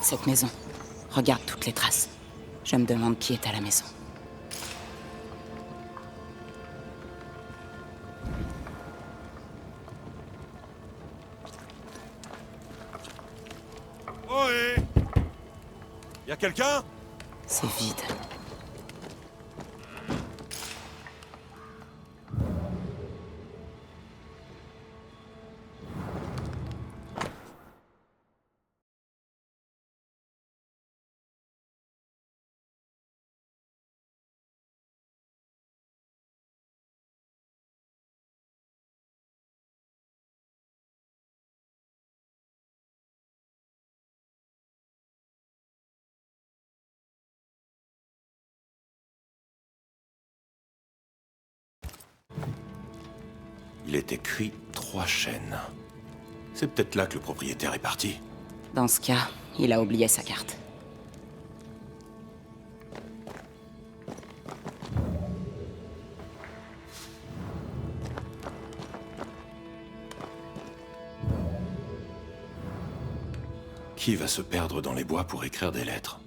Cette maison. Regarde toutes les traces. Je me demande qui est à la maison. Ohé! Y'a quelqu'un? C'est vide. Il est écrit 3 chaînes. C'est peut-être là que le propriétaire est parti. Dans ce cas, il a oublié sa carte. Qui va se perdre dans les bois pour écrire des lettres?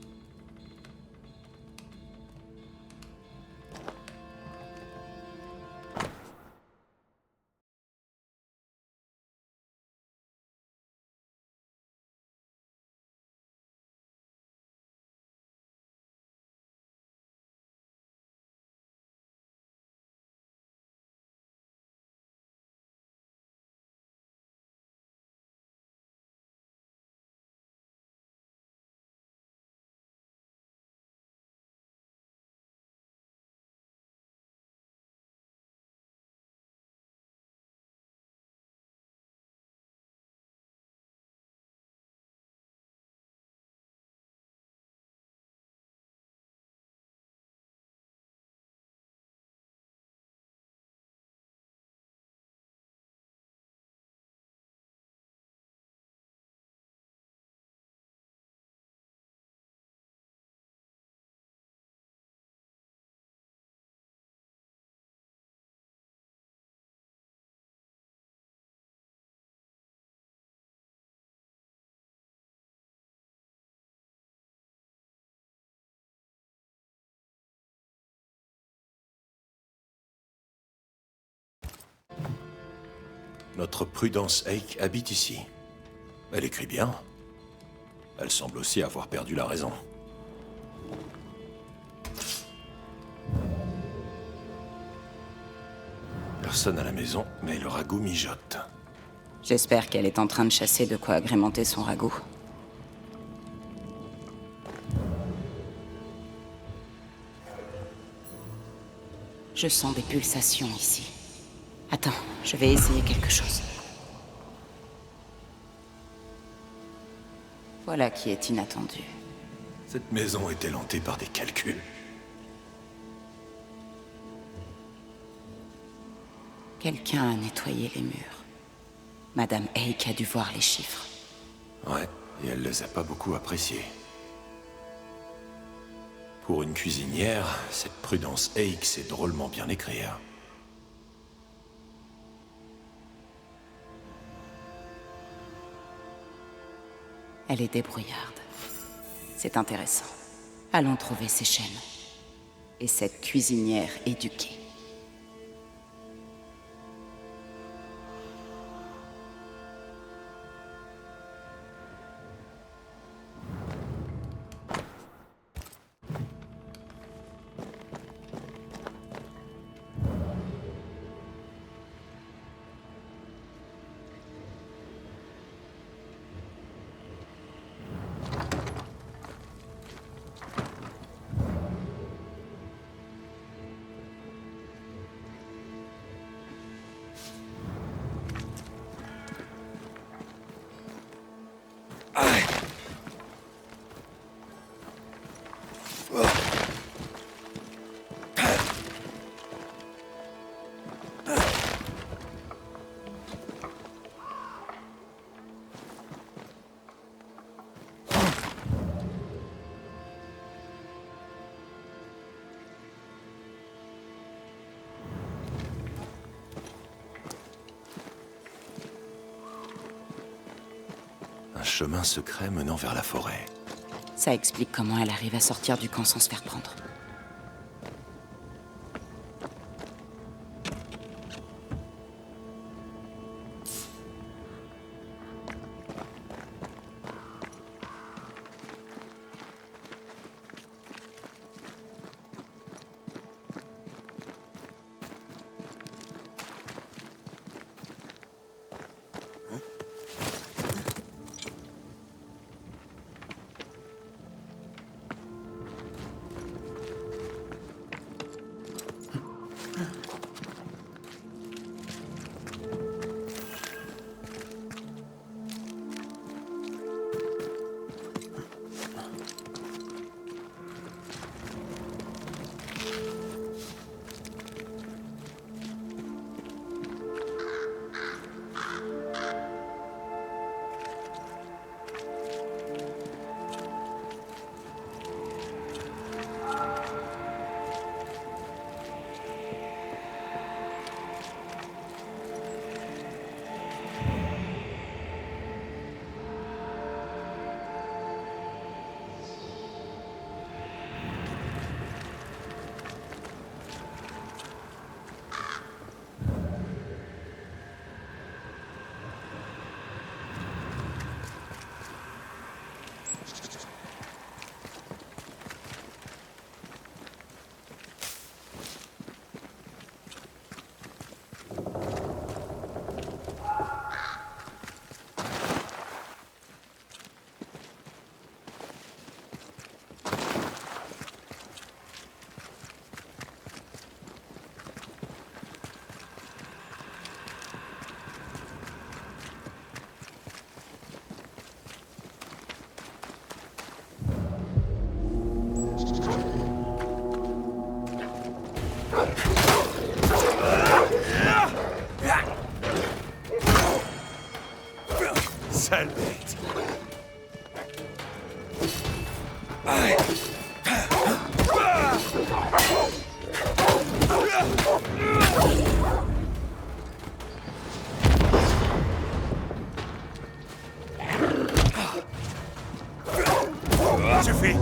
Notre Prudence Hake habite ici. Elle écrit bien. Elle semble aussi avoir perdu la raison. Personne à la maison, mais le ragoût mijote. J'espère qu'elle est en train de chasser de quoi agrémenter son ragoût. Je sens des pulsations ici. Attends, je vais essayer quelque chose. Voilà qui est inattendu. Cette maison est-elle hantée par des calculs? Quelqu'un a nettoyé les murs. Madame Hake a dû voir les chiffres. Ouais, et elle les a pas beaucoup appréciés. Pour une cuisinière, cette Prudence Hake sait drôlement bien écrire. Elle est débrouillarde. C'est intéressant. Allons trouver ces chaînes. Et cette cuisinière éduquée. Un chemin secret menant vers la forêt. Ça explique comment elle arrive à sortir du camp sans se faire prendre. Sale bête. Suffit.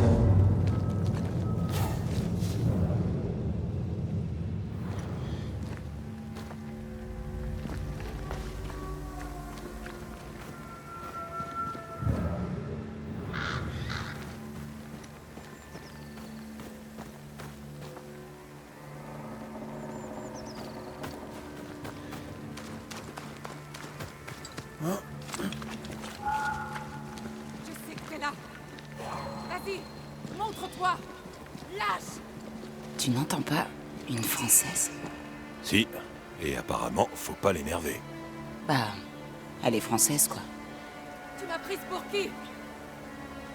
Je sais que t'es là. Vas-y, montre-toi. Lâche. Tu n'entends pas une Française? Si, et apparemment, faut pas l'énerver. Bah, elle est française, quoi. Tu m'as prise pour qui?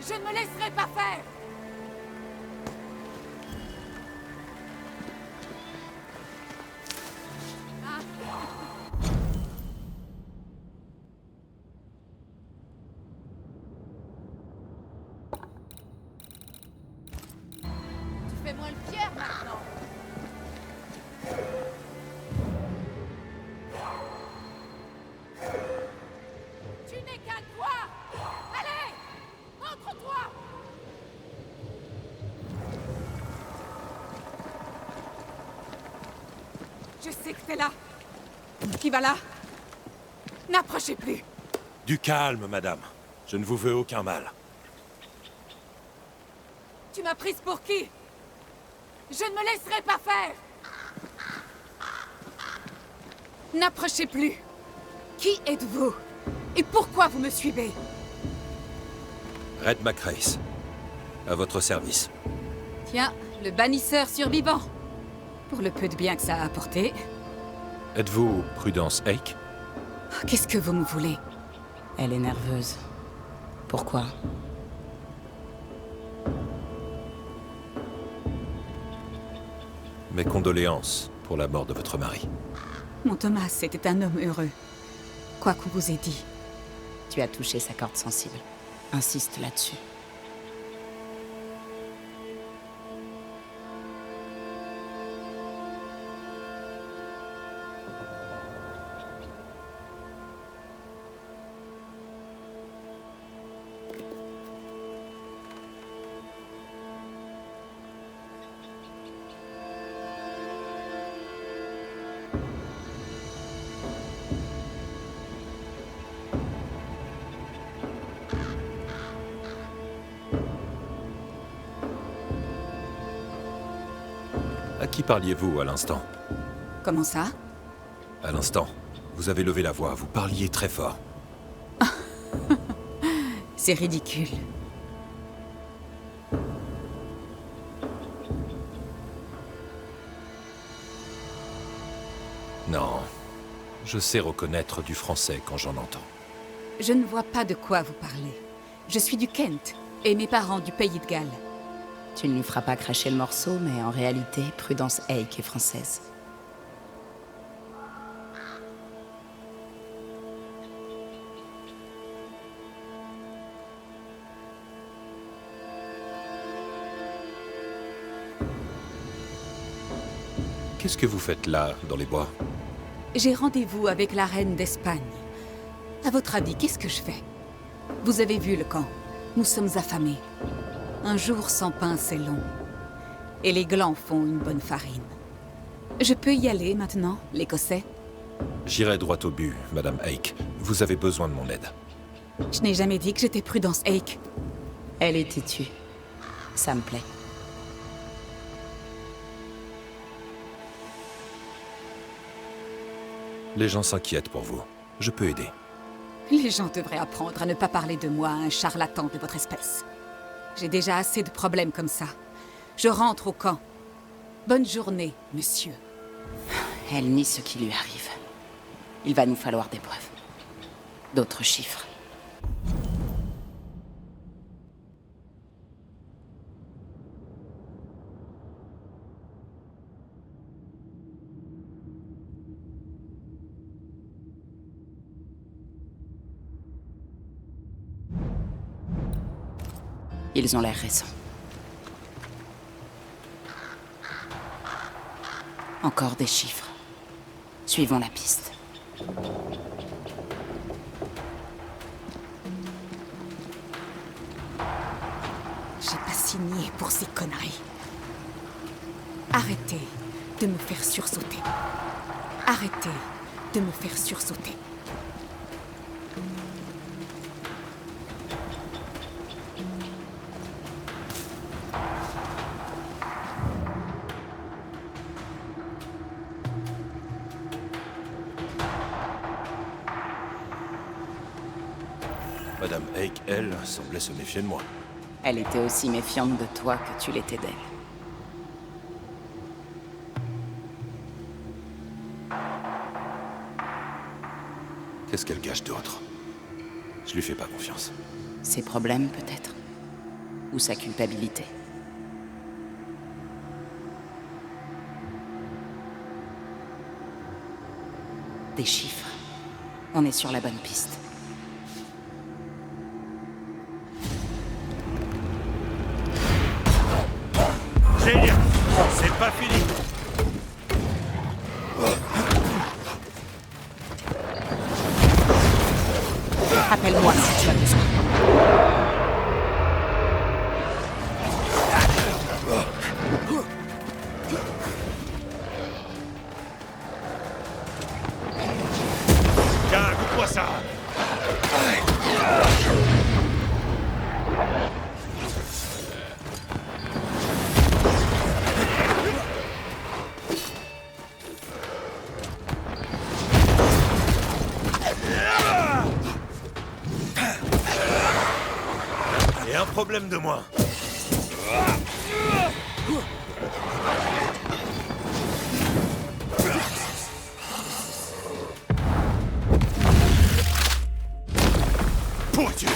Je ne me laisserai pas faire. Ah. Tu fais moins le fier maintenant. Tu n'es qu'un quoi? Allez, montre-toi. Je sais que t'es là. Qui va là? N'approchez plus. Du calme, madame. Je ne vous veux aucun mal. Tu m'as prise pour qui? Je ne me laisserai pas faire. N'approchez plus. Qui êtes-vous? Et pourquoi vous me suivez? Red McRace. À votre service. Tiens, le bannisseur survivant. Pour le peu de bien que ça a apporté. Êtes-vous Prudence Hake? Qu'est-ce que vous me voulez? Elle est nerveuse. Pourquoi? Mes condoléances pour la mort de votre mari. Mon Thomas était un homme heureux. Quoi qu'on vous ait dit. Tu as touché sa corde sensible. Insiste là-dessus. qui parliez-vous à l'instant? Comment ça? À l'instant, vous avez levé la voix, vous parliez très fort. C'est ridicule. Non, je sais reconnaître du français quand j'en entends. Je ne vois pas de quoi vous parlez. Je suis du Kent, et mes parents du pays de Galles. Tu ne lui feras pas cracher le morceau, mais en réalité, Prudence Hake est française. Qu'est-ce que vous faites là, dans les bois? J'ai rendez-vous avec la reine d'Espagne. À votre avis, qu'est-ce que je fais? Vous avez vu le camp. Nous sommes affamés. Un jour sans pain, c'est long. Et les glands font une bonne farine. Je peux y aller maintenant, l'Écossais? J'irai droit au but, Madame Hake. Vous avez besoin de mon aide. Je n'ai jamais dit que j'étais Prudence Hake. Elle est têtue. Ça me plaît. Les gens s'inquiètent pour vous. Je peux aider. Les gens devraient apprendre à ne pas parler de moi à un charlatan de votre espèce. J'ai déjà assez de problèmes comme ça. Je rentre au camp. Bonne journée, monsieur. Elle nie ce qui lui arrive. Il va nous falloir des preuves. D'autres chiffres. Ils ont l'air récents. Encore des chiffres. Suivons la piste. J'ai pas signé pour ces conneries. Arrêtez de me faire sursauter. Arrêtez de me faire sursauter. Madame Hake, elle, semblait se méfier de moi. Elle était aussi méfiante de toi que tu l'étais d'elle. Qu'est-ce qu'elle cache d'autre? Je lui fais pas confiance. Ses problèmes, peut-être. Ou sa culpabilité. Des chiffres. On est sur la bonne piste. Génial! C'est pas fini! Appelle-moi si tu as besoin. Tiens, goûte-moi ça! Et un problème de moins. Pour Dieu!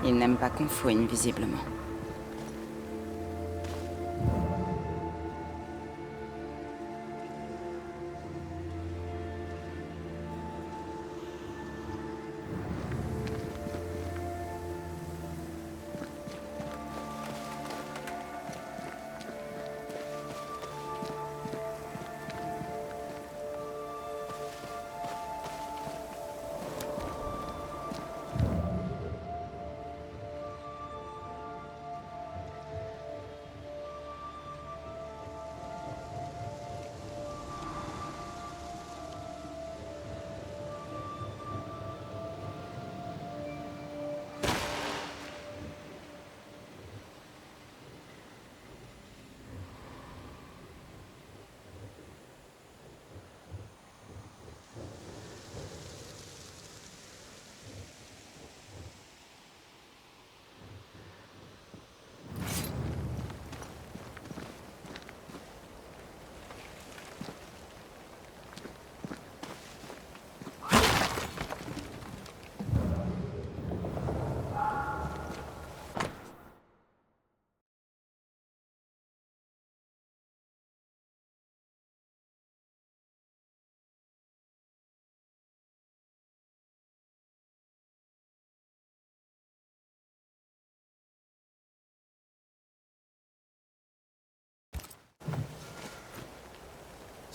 Il n'aime pas qu'on fouine, visiblement.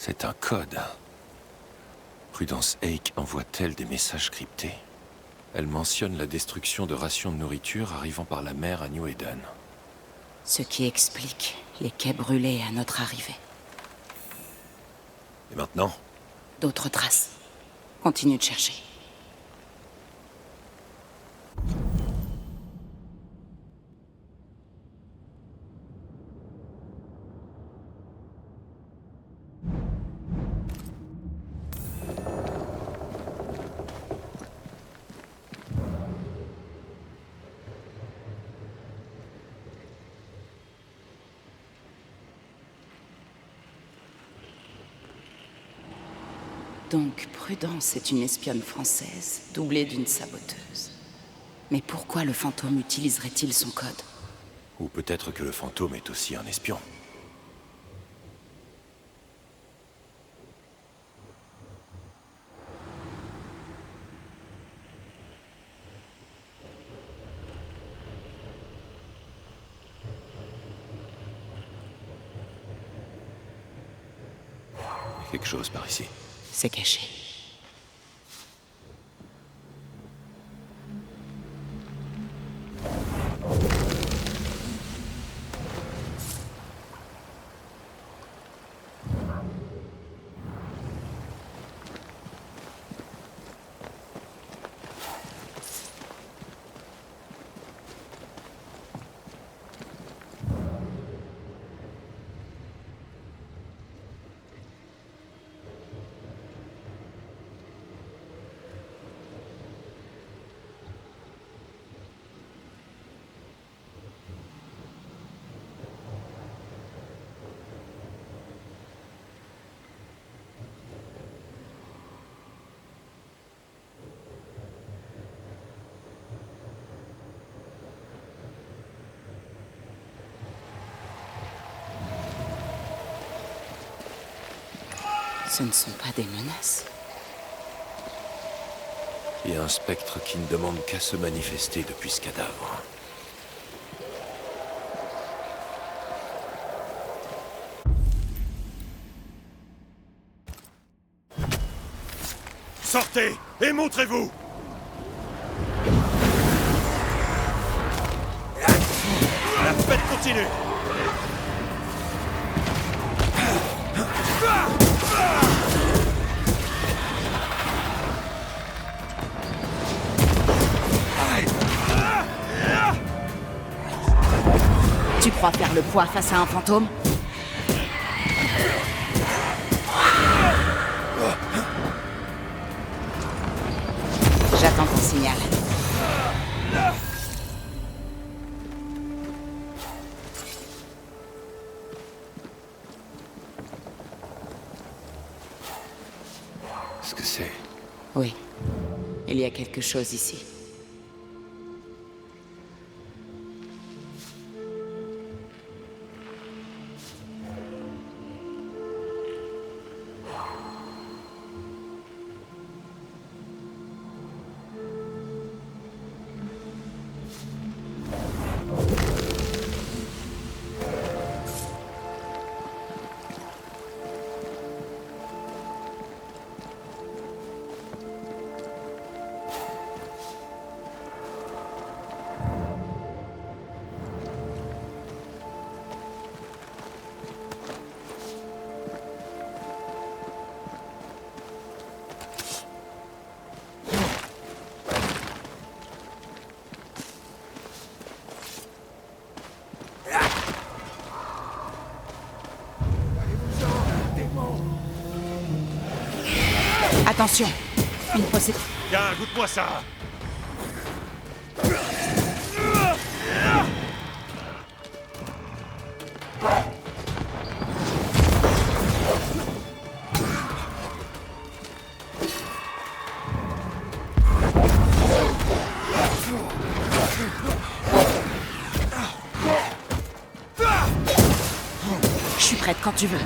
C'est un code. Prudence Hake envoie-t-elle des messages cryptés? Elle mentionne la destruction de rations de nourriture arrivant par la mer à New Eden. Ce qui explique les quais brûlés à notre arrivée. Et maintenant? D'autres traces. Continue de chercher. Donc, Prudence est une espionne française, doublée d'une saboteuse. Mais pourquoi le fantôme utiliserait-il son code? Ou peut-être que le fantôme est aussi un espion. Il y a quelque chose par ici. C'est caché. Ce ne sont pas des menaces. Il y a un spectre qui ne demande qu'à se manifester depuis ce cadavre. Sortez et montrez-vous! La fête continue! Tu crois faire le poids face à un fantôme? J'attends ton signal. Qu'est-ce que c'est? Oui, il y a quelque chose ici. Attention, une procédure. Tiens, goûte-moi ça. Je suis prête quand tu veux.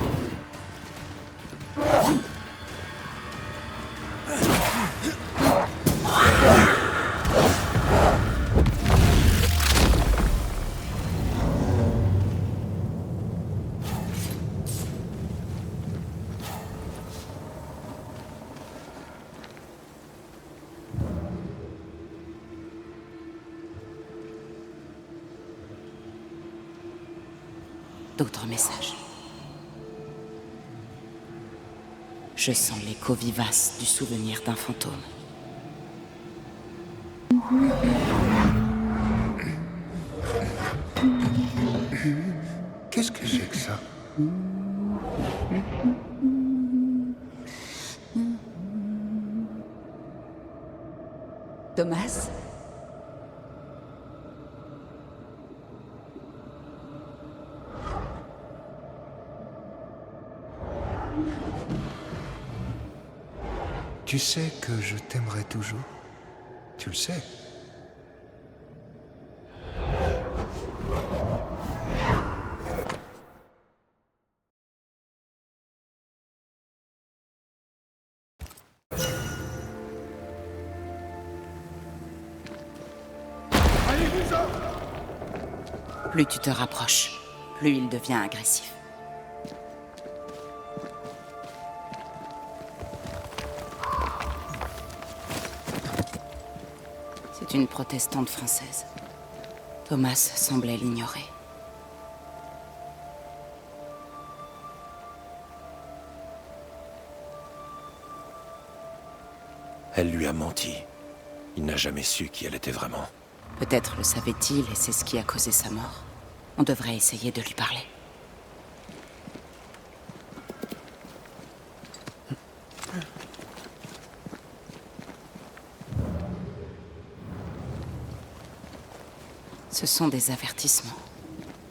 D'autres messages. Je sens l'écho vivace du souvenir d'un fantôme. Qu'est-ce que c'est que ça? Thomas? Tu sais que je t'aimerai toujours. Tu le sais. Plus tu te rapproches, plus il devient agressif. C'est une protestante française. Thomas semblait l'ignorer. Elle lui a menti. Il n'a jamais su qui elle était vraiment. Peut-être le savait-il et c'est ce qui a causé sa mort. On devrait essayer de lui parler. Ce sont des avertissements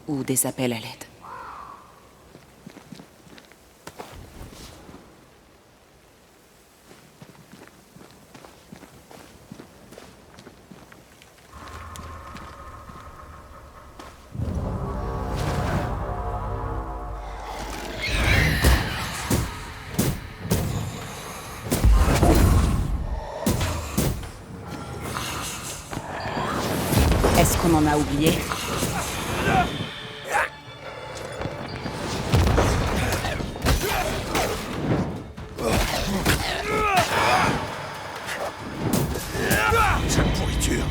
ou des appels à l'aide. Est-ce qu'on en a oublié? Sale pourriture.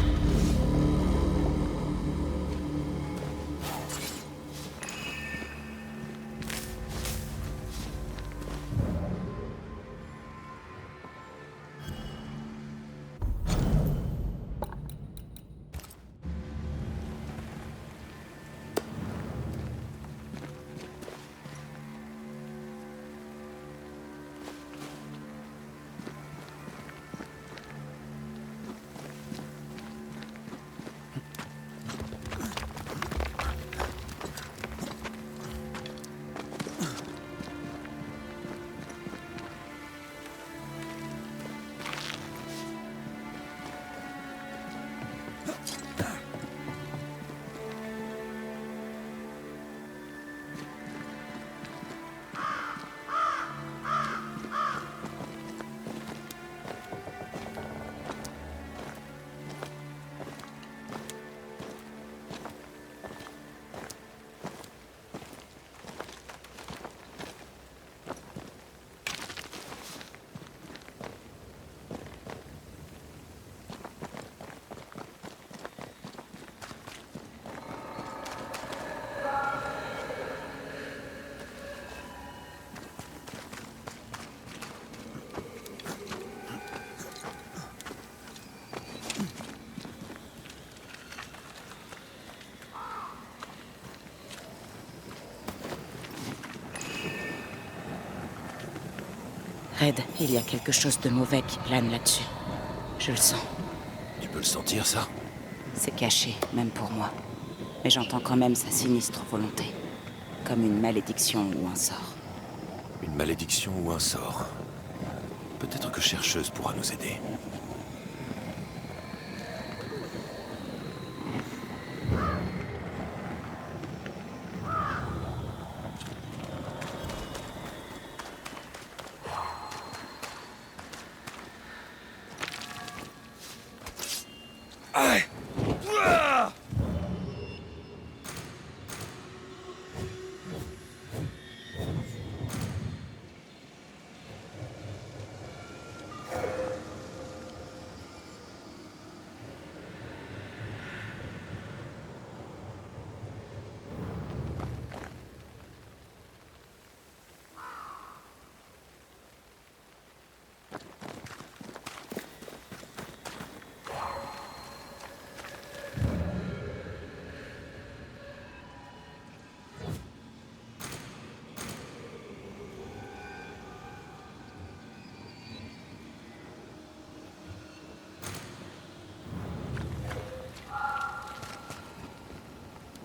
Red, il y a quelque chose de mauvais qui plane là-dessus. Je le sens. Tu peux le sentir, ça? C'est caché, même pour moi. Mais j'entends quand même sa sinistre volonté. Comme une malédiction ou un sort. Une malédiction ou un sort. Peut-être que Chercheuse pourra nous aider.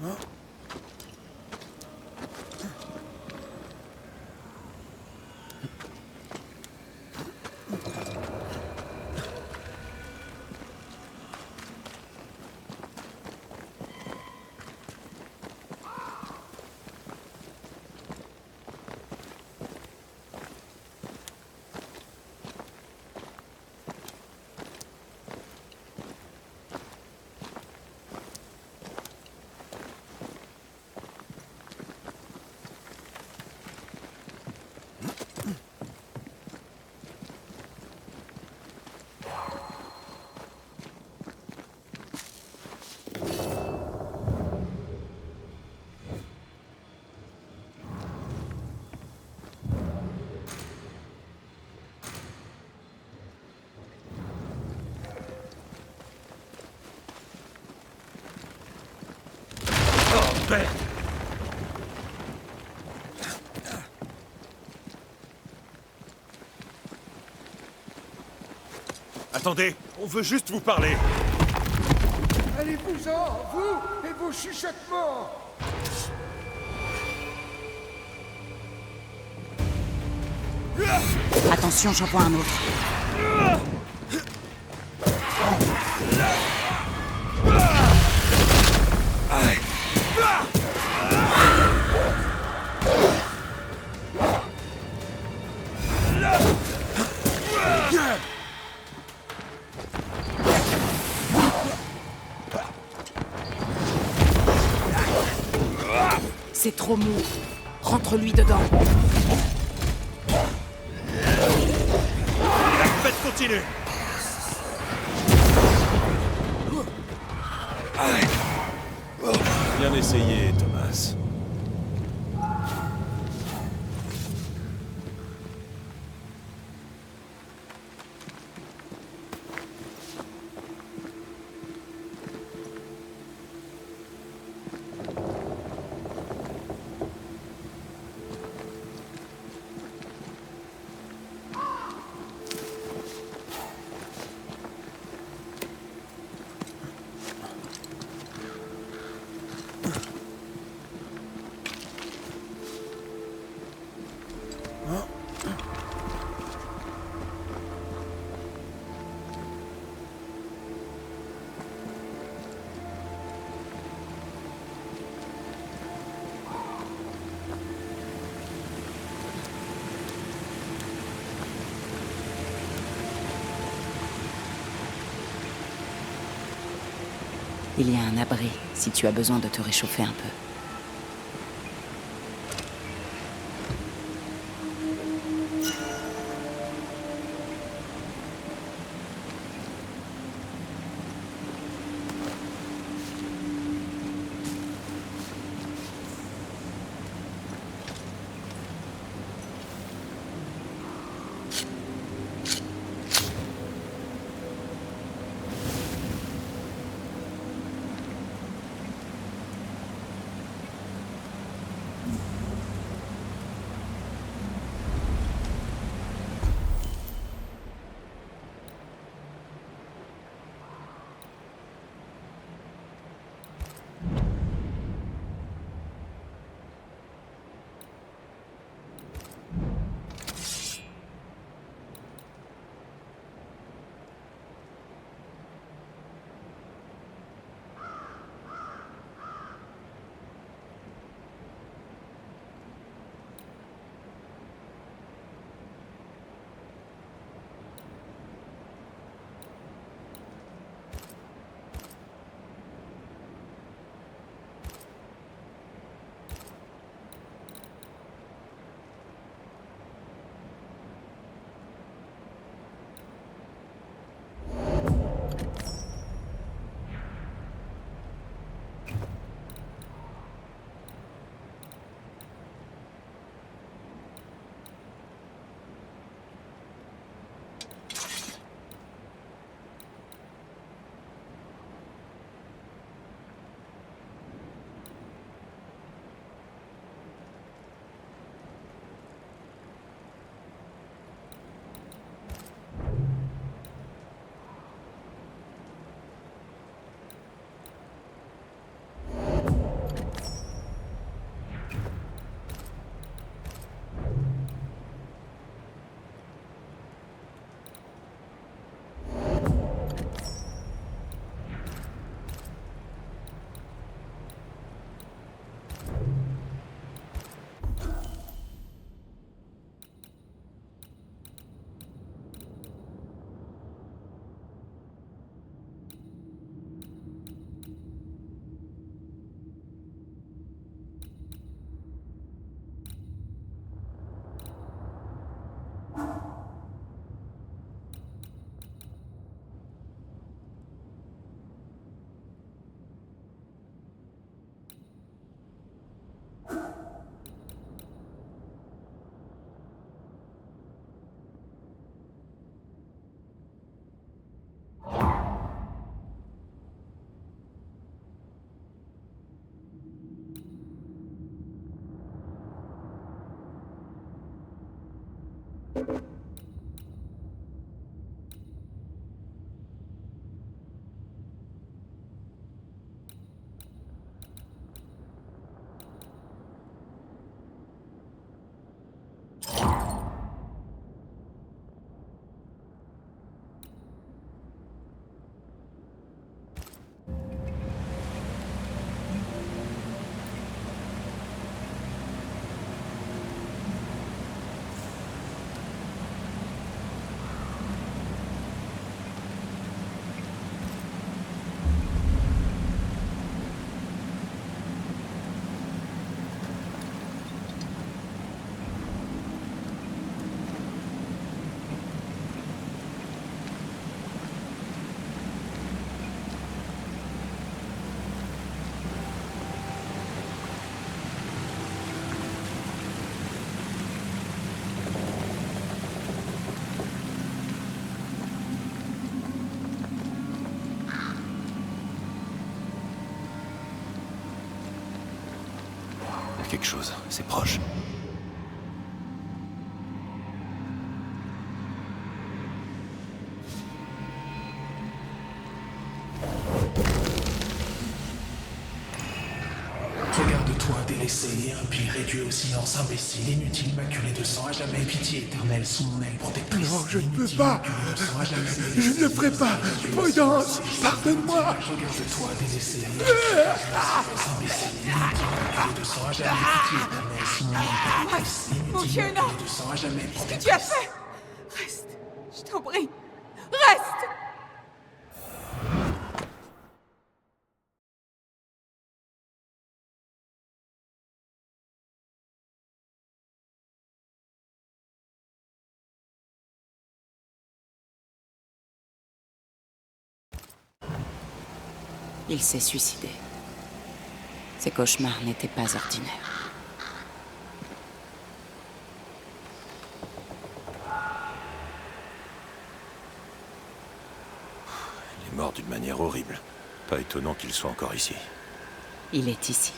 Merde! Attendez, on veut juste vous parler. Allez-vous-en, vous et vos chuchotements! Attention, j'en vois un autre. C'est trop mou. Rentre-lui dedans. La fête continue. Bien essayé, Thomas. Il y a un abri, si tu as besoin de te réchauffer un peu. Quelque chose, c'est proche. Regarde-toi délaissé, impie, réduit au silence, imbécile, inutile, maculé de sang, à jamais pitié éternelle sous mon aile protectrice. Non, je ne peux pas. Je ne le ferai pas. Prudence, pardonne-moi. Regarde-toi délaissé, imbécile, inutile, maculé de sang, à jamais pitié éternelle sous mon aile protectrice. Mon Dieu, non! Maculé de sang, à jamais Qu'est-ce que tu as fait? Reste! Je t'en prie! Reste! Il s'est suicidé. Ces cauchemars n'étaient pas ordinaires. Il est mort d'une manière horrible. Pas étonnant qu'il soit encore ici. Il est ici.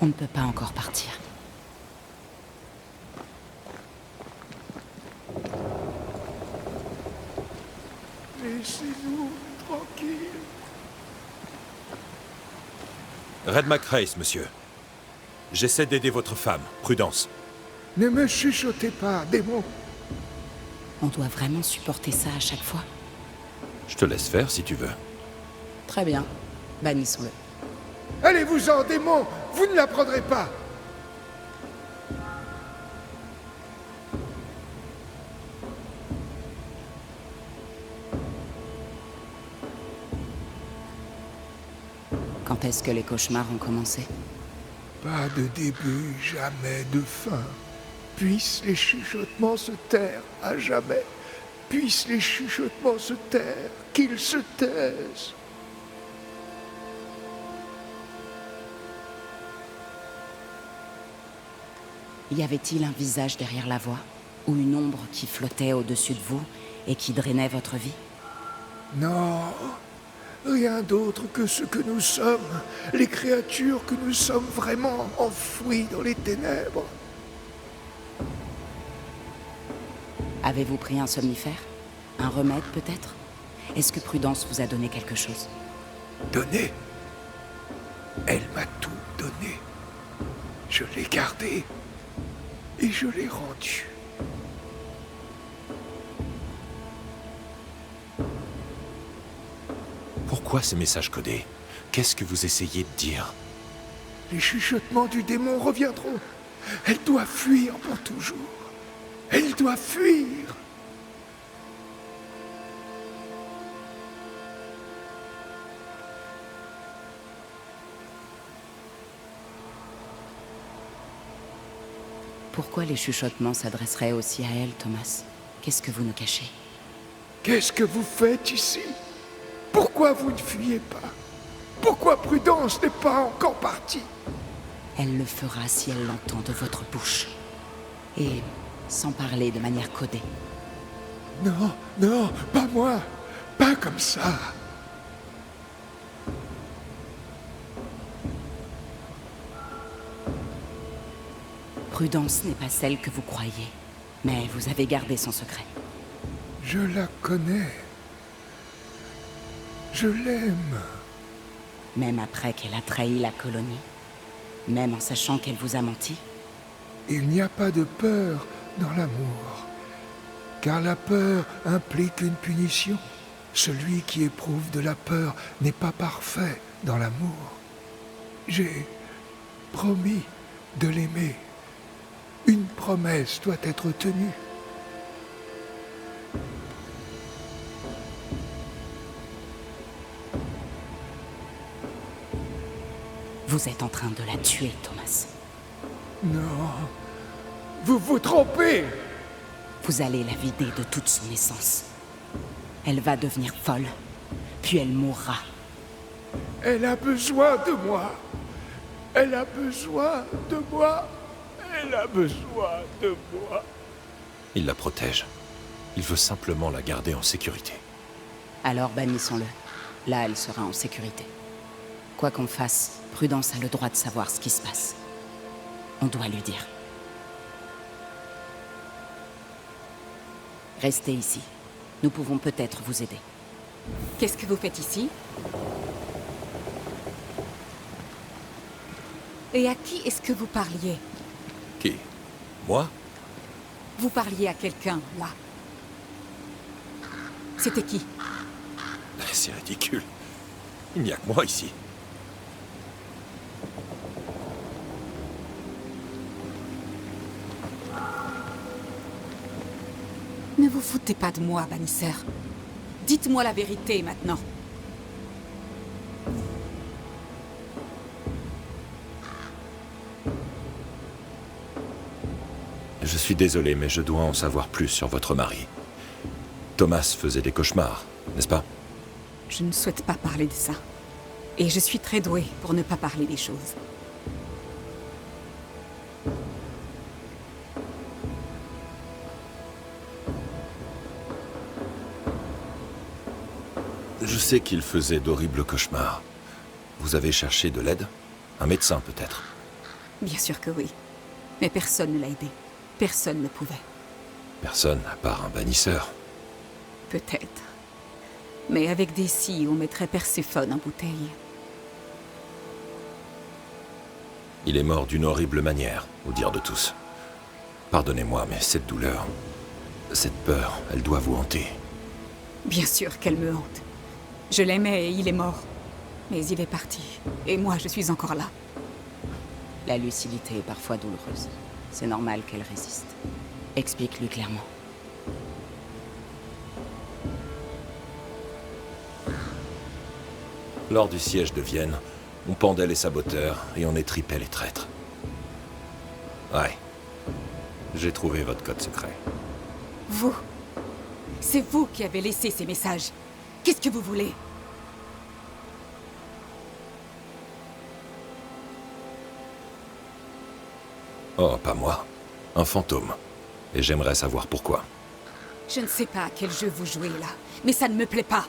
On ne peut pas encore partir. Laissez-nous tranquilles. Red McRace, monsieur. J'essaie d'aider votre femme. Prudence. Ne me chuchotez pas, démon. On doit vraiment supporter ça à chaque fois? Je te laisse faire si tu veux. Très bien. Bannissons-le. Allez-vous-en, démon. Vous ne l'apprendrez pas. Quand est-ce que les cauchemars ont commencé? Pas de début, jamais de fin. Puissent les chuchotements se taire à jamais. Puissent les chuchotements se taire, qu'ils se taisent. Y avait-il un visage derrière la voix? Ou une ombre qui flottait au-dessus de vous et qui drainait votre vie? Non, rien d'autre que ce que nous sommes, les créatures que nous sommes vraiment enfouies dans les ténèbres. Avez-vous pris un somnifère? Un remède peut-être? Est-ce que Prudence vous a donné quelque chose? Donné. Elle m'a tout donné. Je l'ai gardé et je l'ai rendu. Pourquoi ces messages codés? Qu'est-ce que vous essayez de dire? Les chuchotements du démon reviendront. Elle doit fuir pour toujours. Elle doit fuir. Pourquoi les chuchotements s'adresseraient aussi à elle, Thomas? Qu'est-ce que vous nous cachez? Qu'est-ce que vous faites ici? Pourquoi vous ne fuyez pas? Pourquoi Prudence n'est pas encore partie? Elle le fera si elle l'entend de votre bouche. Et sans parler de manière codée. Non, non, pas moi. Pas comme ça. Prudence n'est pas celle que vous croyez. Mais vous avez gardé son secret. Je la connais. Je l'aime. Même après qu'elle a trahi la colonie. Même en sachant qu'elle vous a menti. Il n'y a pas de peur dans l'amour. Car la peur implique une punition. Celui qui éprouve de la peur n'est pas parfait dans l'amour. J'ai promis de l'aimer. Une promesse doit être tenue. Vous êtes en train de la tuer, Thomas. Non, vous vous trompez. Vous allez la vider de toute son essence. Elle va devenir folle, puis elle mourra. Elle a besoin de moi. Elle a besoin de moi. Elle a besoin de moi. Il la protège. Il veut simplement la garder en sécurité. Alors bannissons-le. Là, elle sera en sécurité. Quoi qu'on fasse, Prudence a le droit de savoir ce qui se passe. On doit lui dire. Restez ici. Nous pouvons peut-être vous aider. Qu'est-ce que vous faites ici? Et à qui est-ce que vous parliez? Qui? Moi? Vous parliez à quelqu'un, là. C'était qui? C'est ridicule. Il n'y a que moi ici. Ne vous foutez pas de moi, bannisseur. Dites-moi la vérité, maintenant. Je suis désolé, mais je dois en savoir plus sur votre mari. Thomas faisait des cauchemars, n'est-ce pas? Je ne souhaite pas parler de ça. Et je suis très douée pour ne pas parler des choses. Je sais qu'il faisait d'horribles cauchemars. Vous avez cherché de l'aide? Un médecin, peut-être? Bien sûr que oui. Mais personne ne l'a aidé. Personne ne pouvait. Personne, à part un bannisseur. Peut-être. Mais avec des scies, on mettrait Perséphone en bouteille. Il est mort d'une horrible manière, au dire de tous. Pardonnez-moi, mais cette douleur, cette peur, elle doit vous hanter. Bien sûr qu'elle me hante. Je l'aimais et il est mort. Mais il est parti. Et moi, je suis encore là. La lucidité est parfois douloureuse. C'est normal qu'elle résiste. Explique-lui clairement. Lors du siège de Vienne, on pendait les saboteurs et on étripait les traîtres. Ouais. J'ai trouvé votre code secret. Vous? C'est vous qui avez laissé ces messages. Qu'est-ce que vous voulez? Oh, pas moi. Un fantôme. Et j'aimerais savoir pourquoi. Je ne sais pas à quel jeu vous jouez là, mais ça ne me plaît pas.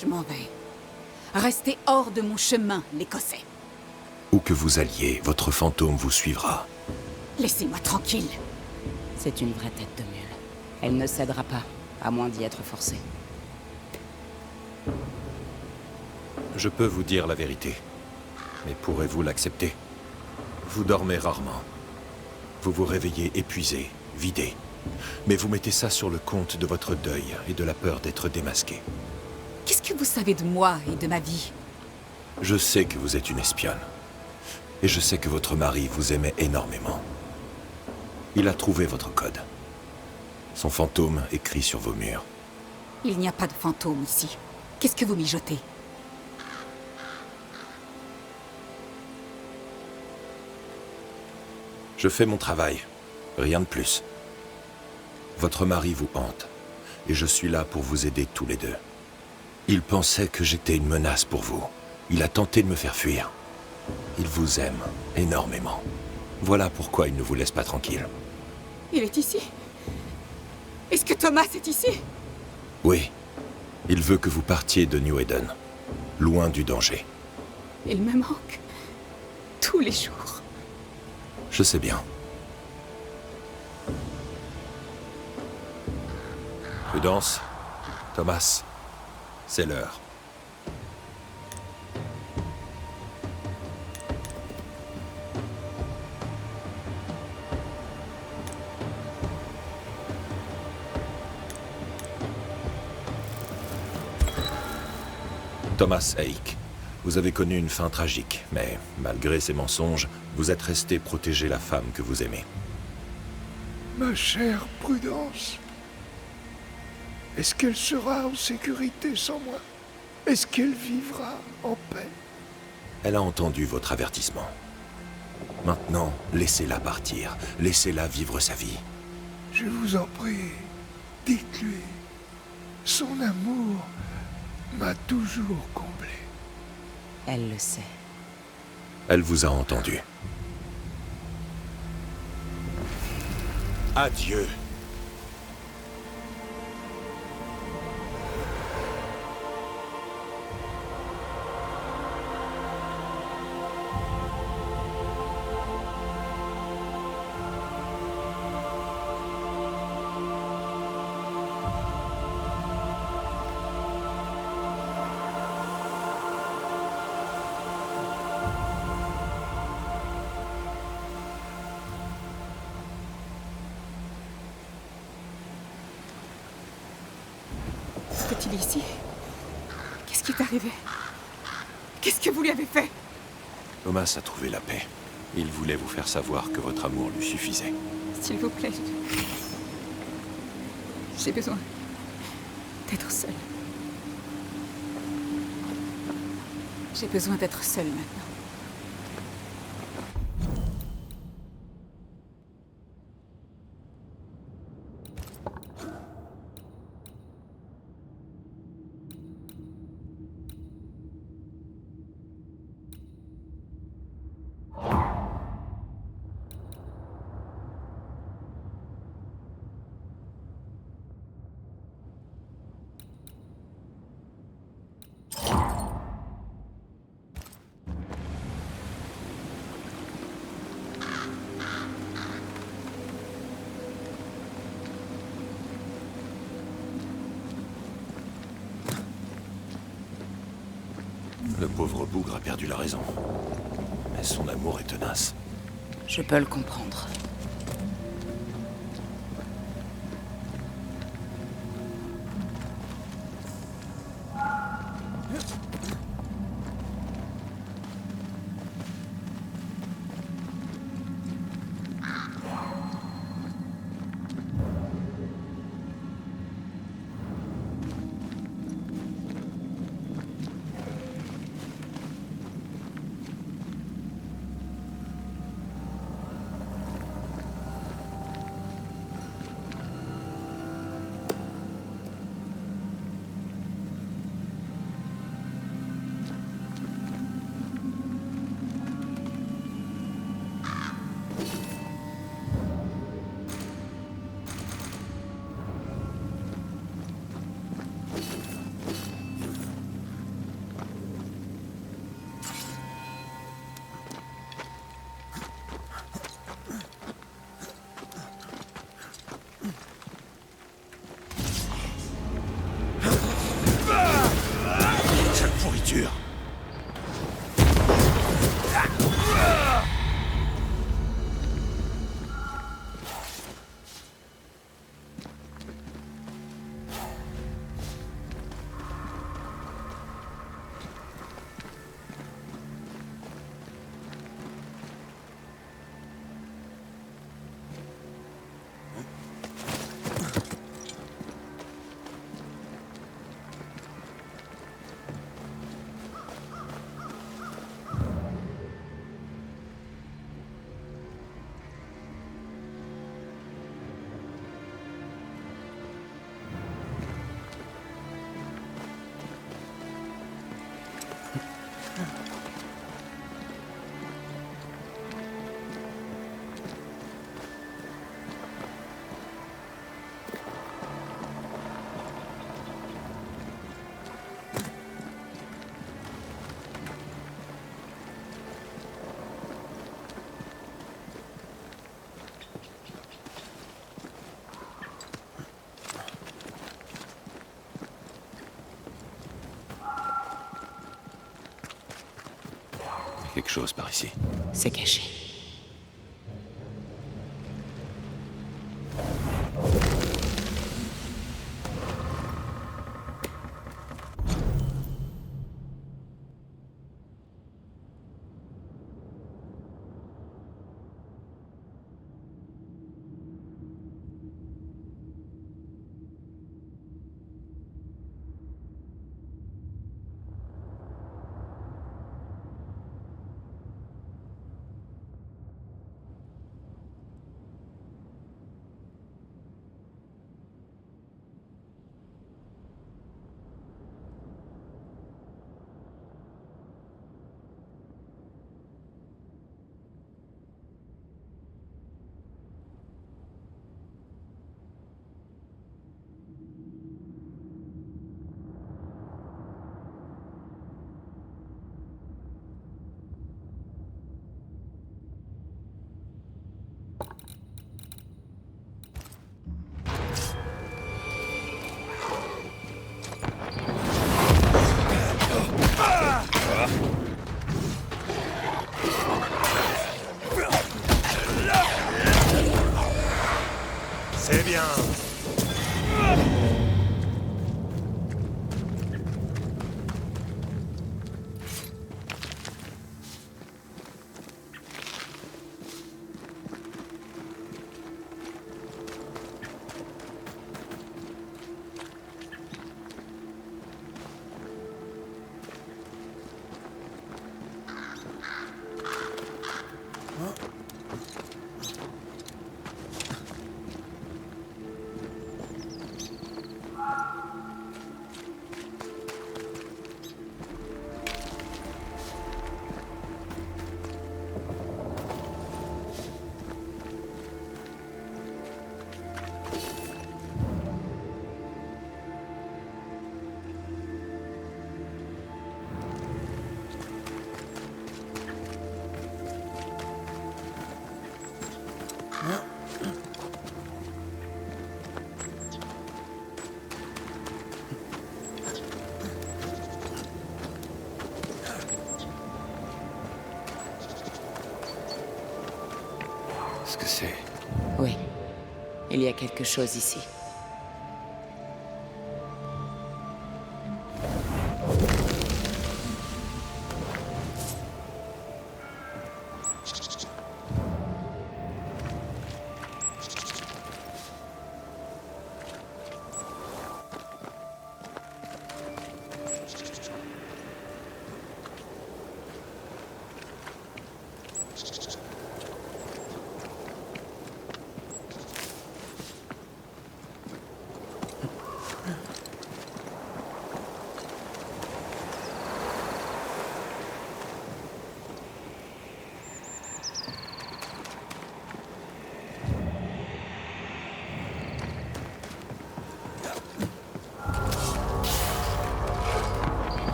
Je m'en vais. Restez hors de mon chemin, l'Écossais. Où que vous alliez, votre fantôme vous suivra. Laissez-moi tranquille. C'est une vraie tête de mule. Elle ne cédera pas, à moins d'y être forcée. Je peux vous dire la vérité. Mais pourrez-vous l'accepter? Vous dormez rarement. Vous vous réveillez épuisé, vidé. Mais vous mettez ça sur le compte de votre deuil et de la peur d'être démasqué. Qu'est-ce que vous savez de moi et de ma vie? Je sais que vous êtes une espionne. Et je sais que votre mari vous aimait énormément. Il a trouvé votre code. Son fantôme écrit sur vos murs. Il n'y a pas de fantôme ici. Qu'est-ce que vous mijotez? Je fais mon travail. Rien de plus. Votre mari vous hante, et je suis là pour vous aider tous les deux. Il pensait que j'étais une menace pour vous. Il a tenté de me faire fuir. Il vous aime énormément. Voilà pourquoi il ne vous laisse pas tranquille. Il est ici? Est-ce que Thomas est ici? Oui. Il veut que vous partiez de New Eden, loin du danger. Il me manque. Tous les jours. Je sais bien. Prudence, Thomas, c'est l'heure. Thomas Hake, vous avez connu une fin tragique, mais malgré ces mensonges, vous êtes resté protéger la femme que vous aimez. Ma chère Prudence, est-ce qu'elle sera en sécurité sans moi? Est-ce qu'elle vivra en paix? Elle a entendu votre avertissement. Maintenant, laissez-la partir. Laissez-la vivre sa vie. Je vous en prie, dites-lui. Son amour m'a toujours comblé. Elle le sait. Elle vous a entendu. Adieu. Est-il ici? Qu'est-ce qui est arrivé? Qu'est-ce que vous lui avez fait? Thomas a trouvé la paix. Il voulait vous faire savoir que votre amour lui suffisait. S'il vous plaît. J'ai besoin d'être seule. J'ai besoin d'être seule maintenant. Le pauvre bougre a perdu la raison. Mais son amour est tenace. Je peux le comprendre. quelque chose par ici. C'est caché. C'est bien. Qu'est-ce que c'est? Oui. Il y a quelque chose ici.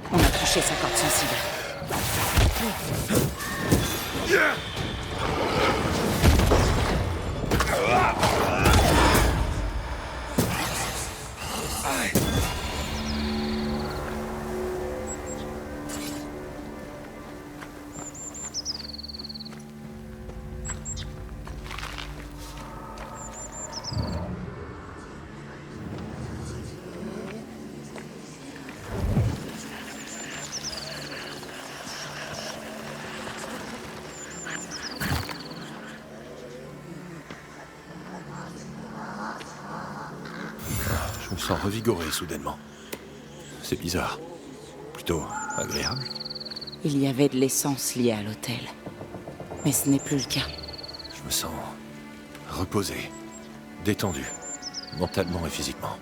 On a touché sa corde sensible. Je me sens revigoré soudainement. C'est bizarre. Plutôt agréable. Il y avait de l'essence liée à l'hôtel. Mais ce n'est plus le cas. Je me sens reposé, détendu, mentalement et physiquement.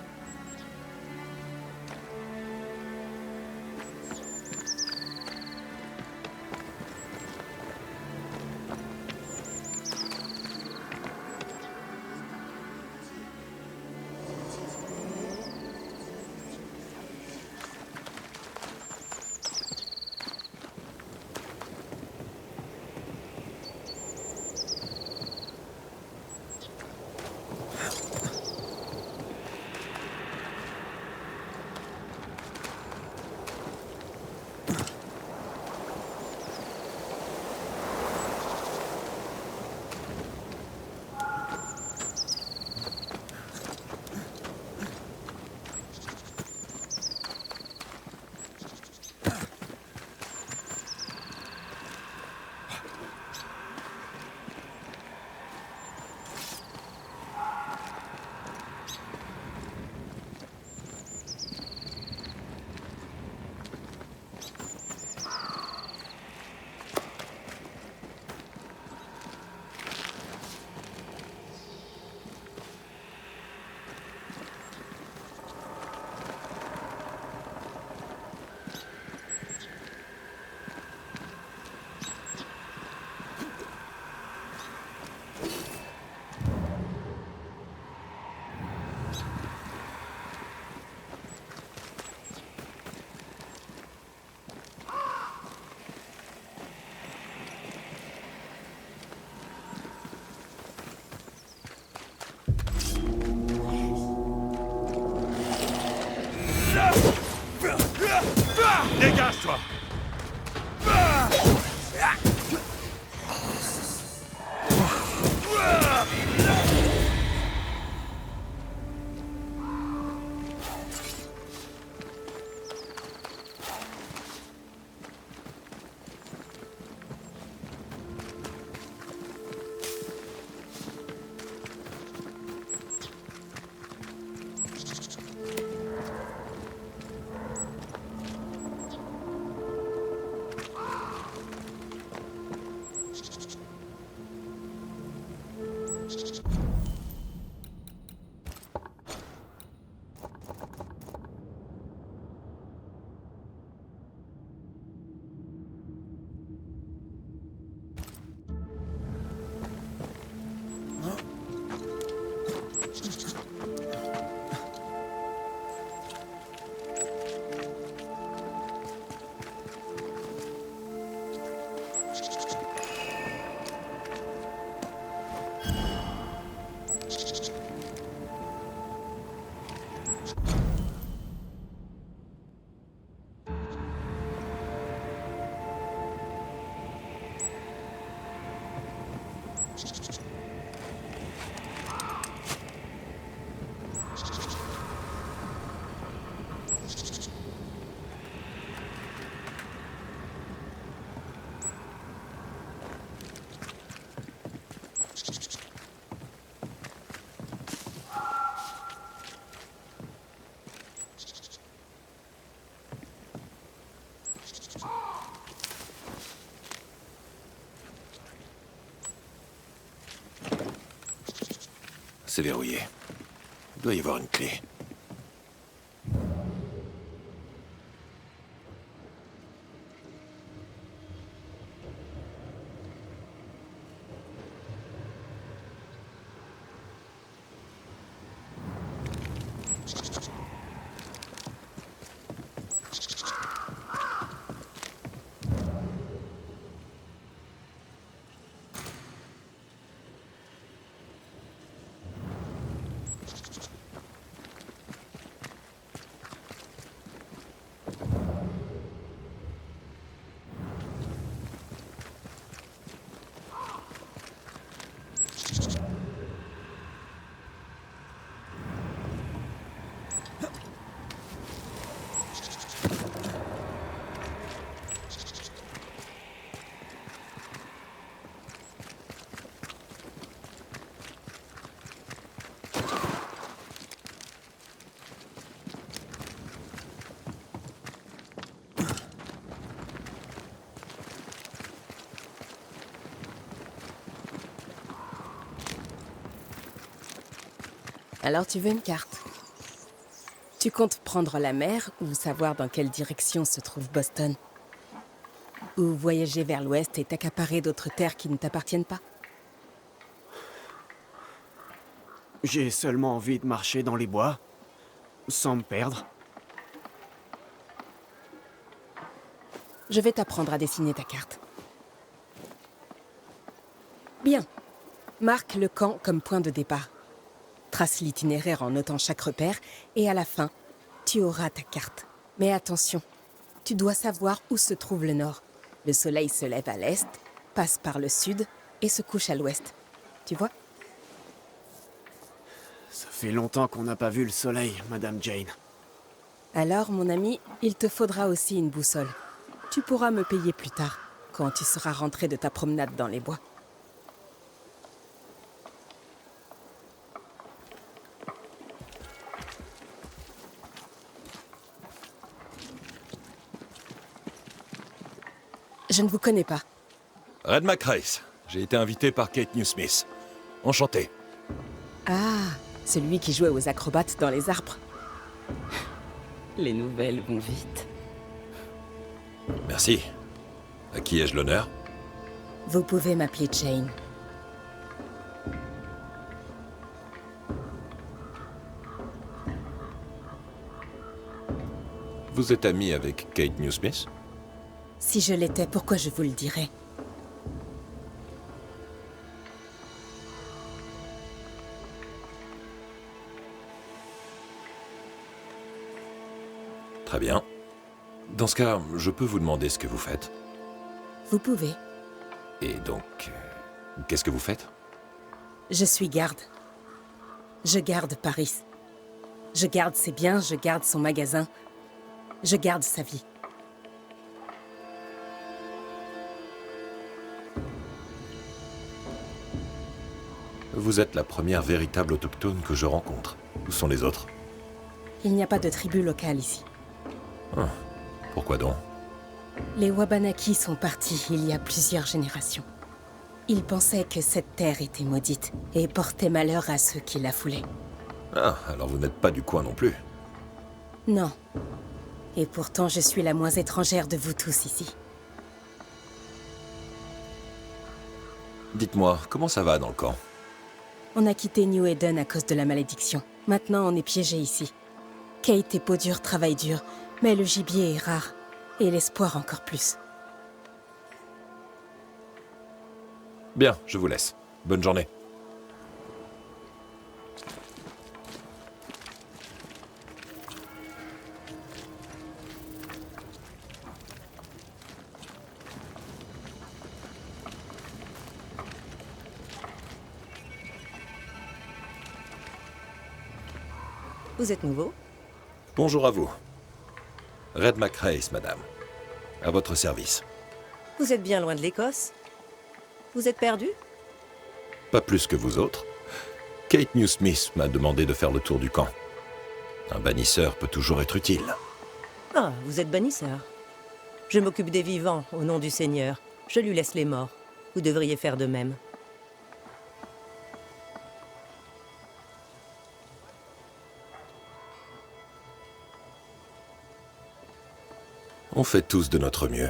Dégage, toi! C'est verrouillé. Il doit y avoir une clé. Alors tu veux une carte? Tu comptes prendre la mer ou savoir dans quelle direction se trouve Boston? Ou voyager vers l'ouest et t'accaparer d'autres terres qui ne t'appartiennent pas? J'ai seulement envie de marcher dans les bois, sans me perdre. Je vais t'apprendre à dessiner ta carte. Bien. Marque le camp comme point de départ. Trace l'itinéraire en notant chaque repère, et à la fin, tu auras ta carte. Mais attention, tu dois savoir où se trouve le nord. Le soleil se lève à l'est, passe par le sud et se couche à l'ouest. Tu vois? Ça fait longtemps qu'on n'a pas vu le soleil, Madame Jane. Alors, mon ami, il te faudra aussi une boussole. Tu pourras me payer plus tard, quand tu seras rentré de ta promenade dans les bois. Je ne vous connais pas. Red McRae. J'ai été invité par Kate Newsmith. Enchanté. Ah, celui qui jouait aux acrobates dans les arbres. Les nouvelles vont vite. Merci. À qui ai-je l'honneur? Vous pouvez m'appeler Jane. Vous êtes ami avec Kate Newsmith? Si je l'étais, pourquoi je vous le dirais? Très bien. Dans ce cas, je peux vous demander ce que vous faites. Vous pouvez. Et donc, qu'est-ce que vous faites? Je suis garde. Je garde Paris. Je garde ses biens, je garde son magasin. Je garde sa vie. Vous êtes la première véritable autochtone que je rencontre. Où sont les autres? Il n'y a pas de tribu locale ici. Ah, pourquoi donc? Les Wabanaki sont partis il y a plusieurs générations. Ils pensaient que cette terre était maudite et portait malheur à ceux qui la foulaient. Ah, alors vous n'êtes pas du coin non plus. Non. Et pourtant, je suis la moins étrangère de vous tous ici. Dites-moi, comment ça va dans le camp? On a quitté New Eden à cause de la malédiction. Maintenant, on est piégés ici. Kate et Peau-Dure travaillent dur, mais le gibier est rare. Et l'espoir encore plus. Bien, je vous laisse. Bonne journée. Vous êtes nouveau? Bonjour à vous. Red McRace, madame. À votre service. Vous êtes bien loin de l'Écosse? Vous êtes perdu? Pas plus que vous autres. Kate Newsmith m'a demandé de faire le tour du camp. Un bannisseur peut toujours être utile. Ah, vous êtes bannisseur. Je m'occupe des vivants, au nom du Seigneur. Je lui laisse les morts. Vous devriez faire de même. On fait tous de notre mieux.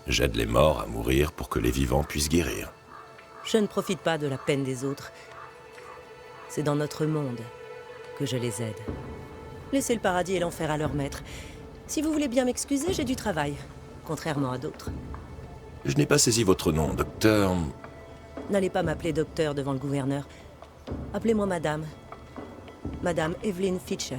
J'aide les morts à mourir pour que les vivants puissent guérir. Je ne profite pas de la peine des autres. C'est dans notre monde que je les aide. Laissez le paradis et l'enfer à leur maître. Si vous voulez bien m'excuser, j'ai du travail, contrairement à d'autres. Je n'ai pas saisi votre nom, docteur... N'allez pas m'appeler docteur devant le gouverneur. Appelez-moi madame. Madame Evelyn Fitcher.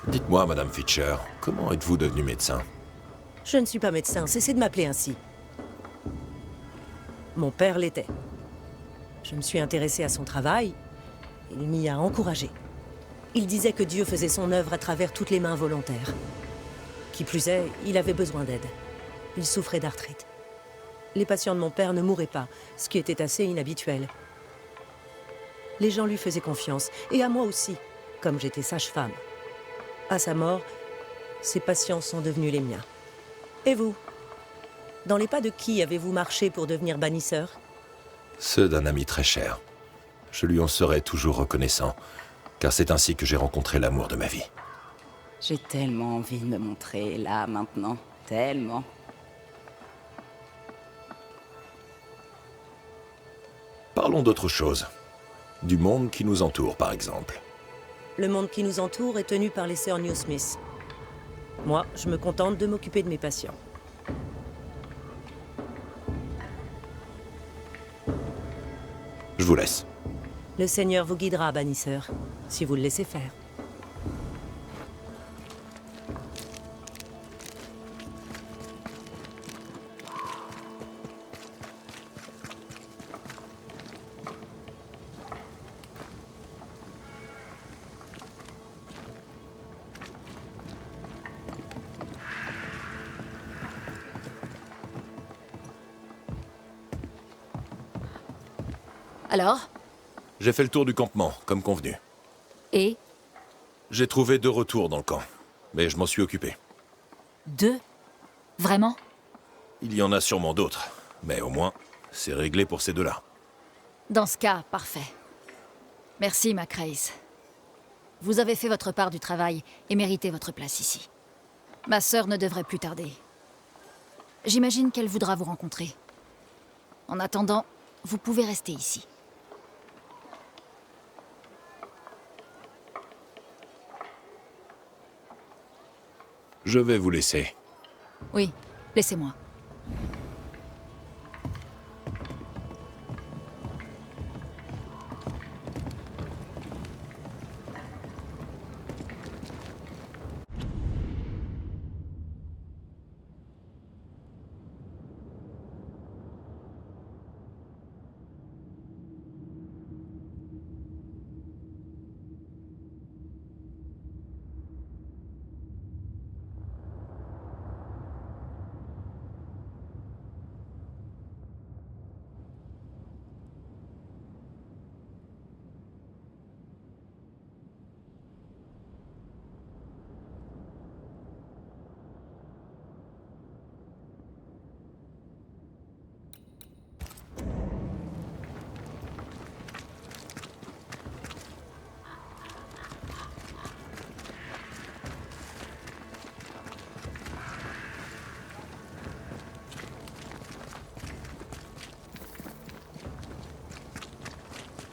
Dites-moi, madame Fitcher, comment êtes-vous devenue médecin? Je ne suis pas médecin, cessez de m'appeler ainsi. Mon père l'était. Je me suis intéressée à son travail. Il m'y a encouragé. Il disait que Dieu faisait son œuvre à travers toutes les mains volontaires. Qui plus est, il avait besoin d'aide. Il souffrait d'arthrite. Les patients de mon père ne mouraient pas, ce qui était assez inhabituel. Les gens lui faisaient confiance, et à moi aussi, comme j'étais sage-femme. À sa mort, ses patients sont devenus les miens. Et vous? Dans les pas de qui avez-vous marché pour devenir bannisseur? Ceux d'un ami très cher. Je lui en serai toujours reconnaissant, car c'est ainsi que j'ai rencontré l'amour de ma vie. J'ai tellement envie de me montrer là, maintenant. Tellement. Parlons d'autre chose. Du monde qui nous entoure, par exemple. Le monde qui nous entoure est tenu par les sœurs Newsmith. Moi, je me contente de m'occuper de mes patients. Je vous laisse. Le Seigneur vous guidera, bannisseur, si vous le laissez faire. Alors? J'ai fait le tour du campement, comme convenu. Et? J'ai trouvé 2 retours dans le camp, mais je m'en suis occupé. 2? Vraiment? Il y en a sûrement d'autres, mais au moins, c'est réglé pour ces 2-là. Dans ce cas, parfait. Merci, McRace. Vous avez fait votre part du travail et méritez votre place ici. Ma sœur ne devrait plus tarder. J'imagine qu'elle voudra vous rencontrer. En attendant, vous pouvez rester ici. Je vais vous laisser. Oui, laissez-moi.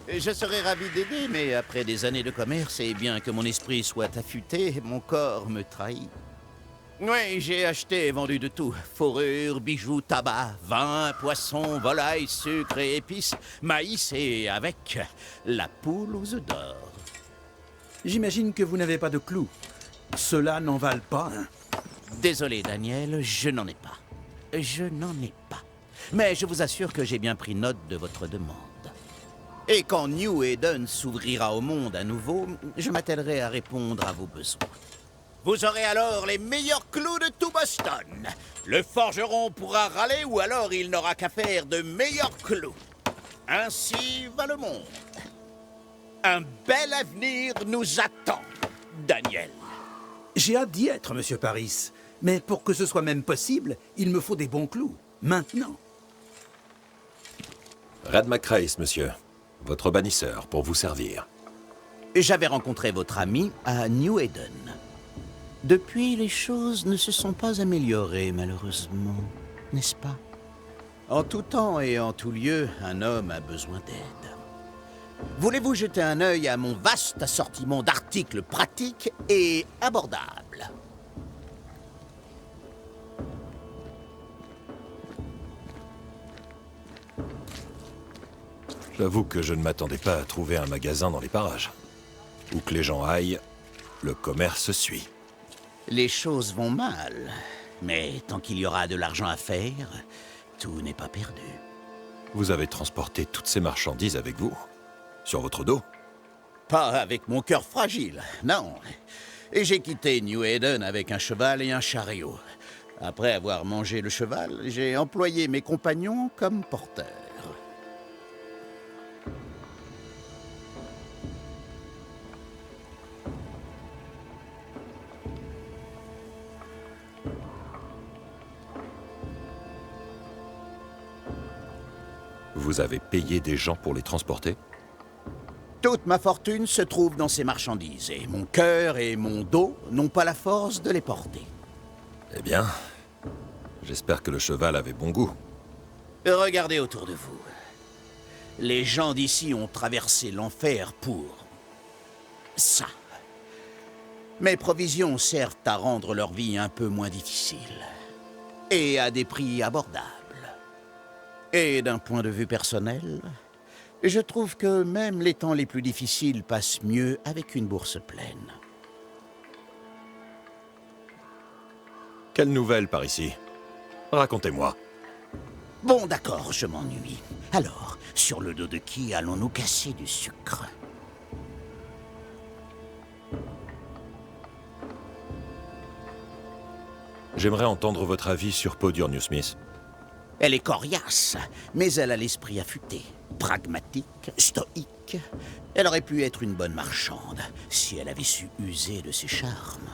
Je serais ravi d'aider, mais après des années de commerce, et bien que mon esprit soit affûté, mon corps me trahit. Oui, j'ai acheté et vendu de tout. Fourrure, bijoux, tabac, vin, poisson, volaille, sucre et épices, maïs et avec la poule aux œufs d'or. J'imagine que vous n'avez pas de clous. Ceux-là n'en valent pas, hein? Désolé, Daniel, je n'en ai pas. Je n'en ai pas. Mais je vous assure que j'ai bien pris note de votre demande. Et quand New Eden s'ouvrira au monde à nouveau, je m'attellerai à répondre à vos besoins. Vous aurez alors les meilleurs clous de tout Boston. Le forgeron pourra râler ou alors il n'aura qu'à faire de meilleurs clous. Ainsi va le monde. Un bel avenir nous attend, Daniel. J'ai hâte d'y être, Monsieur Paris. Mais pour que ce soit même possible, il me faut des bons clous. Maintenant. Red McRae, monsieur. Votre bannisseur, pour vous servir. J'avais rencontré votre ami à New Eden. Depuis, les choses ne se sont pas améliorées, malheureusement. N'est-ce pas? En tout temps et en tout lieu, un homme a besoin d'aide. Voulez-vous jeter un œil à mon vaste assortiment d'articles pratiques et abordables? J'avoue que je ne m'attendais pas à trouver un magasin dans les parages. Où que les gens aillent, le commerce suit. Les choses vont mal, mais tant qu'il y aura de l'argent à faire, tout n'est pas perdu. Vous avez transporté toutes ces marchandises avec vous? Sur votre dos? Pas avec mon cœur fragile, non. Et j'ai quitté New Eden avec un cheval et un chariot. Après avoir mangé le cheval, j'ai employé mes compagnons comme porteurs. Vous avez payé des gens pour les transporter? Toute ma fortune se trouve dans ces marchandises, et mon cœur et mon dos n'ont pas la force de les porter. Eh bien, j'espère que le cheval avait bon goût. Regardez autour de vous. Les gens d'ici ont traversé l'enfer pour ça. Mes provisions servent à rendre leur vie un peu moins difficile, et à des prix abordables. Et d'un point de vue personnel, je trouve que même les temps les plus difficiles passent mieux avec une bourse pleine. Quelle nouvelle par ici? Racontez-moi. Bon, d'accord, je m'ennuie. Alors, sur le dos de qui allons-nous casser du sucre? J'aimerais entendre votre avis sur Podur New Smith. Elle est coriace, mais elle a l'esprit affûté, pragmatique, stoïque. Elle aurait pu être une bonne marchande, si elle avait su user de ses charmes.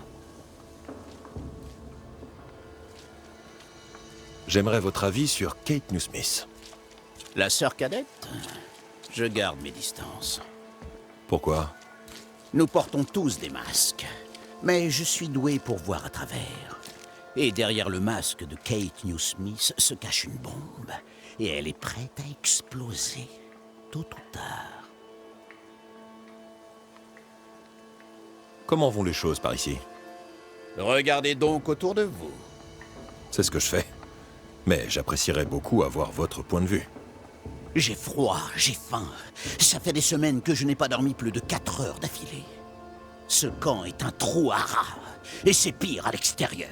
J'aimerais votre avis sur Kate New Smith. La sœur cadette? Je garde mes distances. Pourquoi? Nous portons tous des masques, mais je suis doué pour voir à travers. Et derrière le masque de Kate New Smith se cache une bombe. Et elle est prête à exploser, tôt ou tard. Comment vont les choses par ici? Regardez donc autour de vous. C'est ce que je fais. Mais j'apprécierais beaucoup avoir votre point de vue. J'ai froid, j'ai faim. Ça fait des semaines que je n'ai pas dormi plus de 4 heures d'affilée. Ce camp est un trou à rats. Et c'est pire à l'extérieur.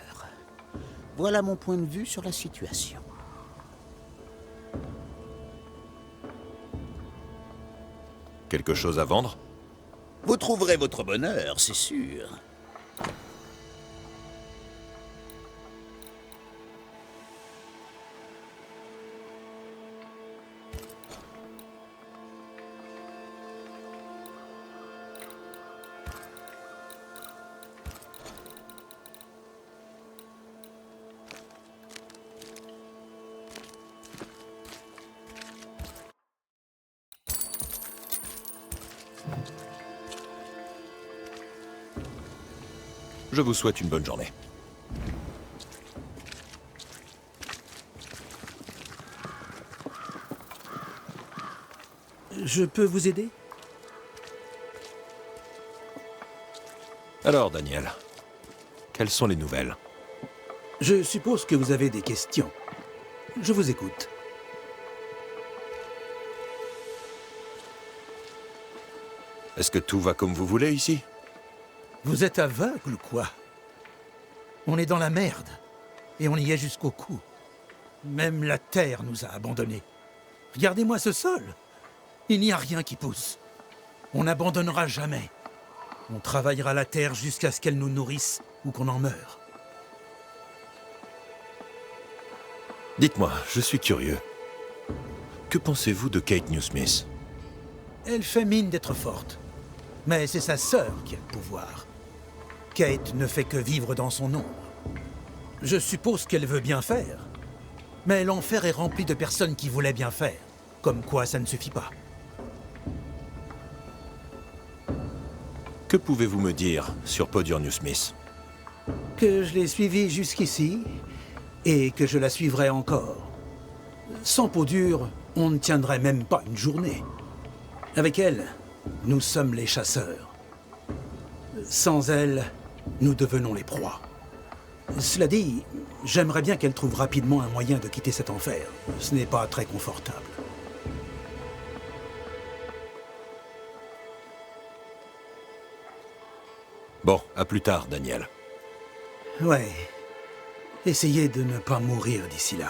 Voilà mon point de vue sur la situation. Quelque chose à vendre? Vous trouverez votre bonheur, c'est sûr. Je vous souhaite une bonne journée. Je peux vous aider? Alors, Daniel, quelles sont les nouvelles? Je suppose que vous avez des questions. Je vous écoute. Est-ce que tout va comme vous voulez ici? Vous êtes aveugle ou quoi? On est dans la merde. Et on y est jusqu'au cou. Même la terre nous a abandonnés. Regardez-moi ce sol. Il n'y a rien qui pousse. On n'abandonnera jamais. On travaillera la terre jusqu'à ce qu'elle nous nourrisse ou qu'on en meure. Dites-moi, je suis curieux. Que pensez-vous de Kate Newsmith? Elle fait mine d'être forte. Mais c'est sa sœur qui a le pouvoir. Kate ne fait que vivre dans son ombre. Je suppose qu'elle veut bien faire. Mais l'enfer est rempli de personnes qui voulaient bien faire. Comme quoi ça ne suffit pas. Que pouvez-vous me dire sur Podur Newsmith? Que je l'ai suivie jusqu'ici, et que je la suivrai encore. Sans Podur, on ne tiendrait même pas une journée. Avec elle, nous sommes les chasseurs. Sans elle, nous devenons les proies. Cela dit, j'aimerais bien qu'elle trouve rapidement un moyen de quitter cet enfer. Ce n'est pas très confortable. Bon, à plus tard, Daniel. Ouais. Essayez de ne pas mourir d'ici là.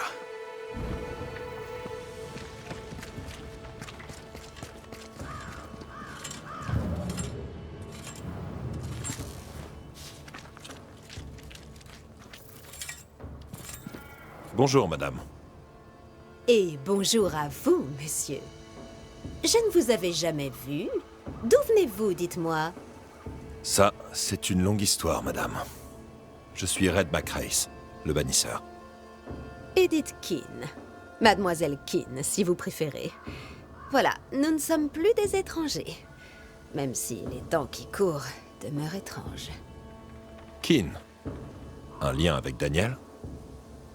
Bonjour, madame. Et bonjour à vous, monsieur. Je ne vous avais jamais vu. D'où venez-vous, dites-moi? Ça, c'est une longue histoire, madame. Je suis Red McRace, le bannisseur. Edith Keane. Mademoiselle Keane, si vous préférez. Voilà, nous ne sommes plus des étrangers. Même si les temps qui courent demeurent étranges. Keane. Un lien avec Daniel?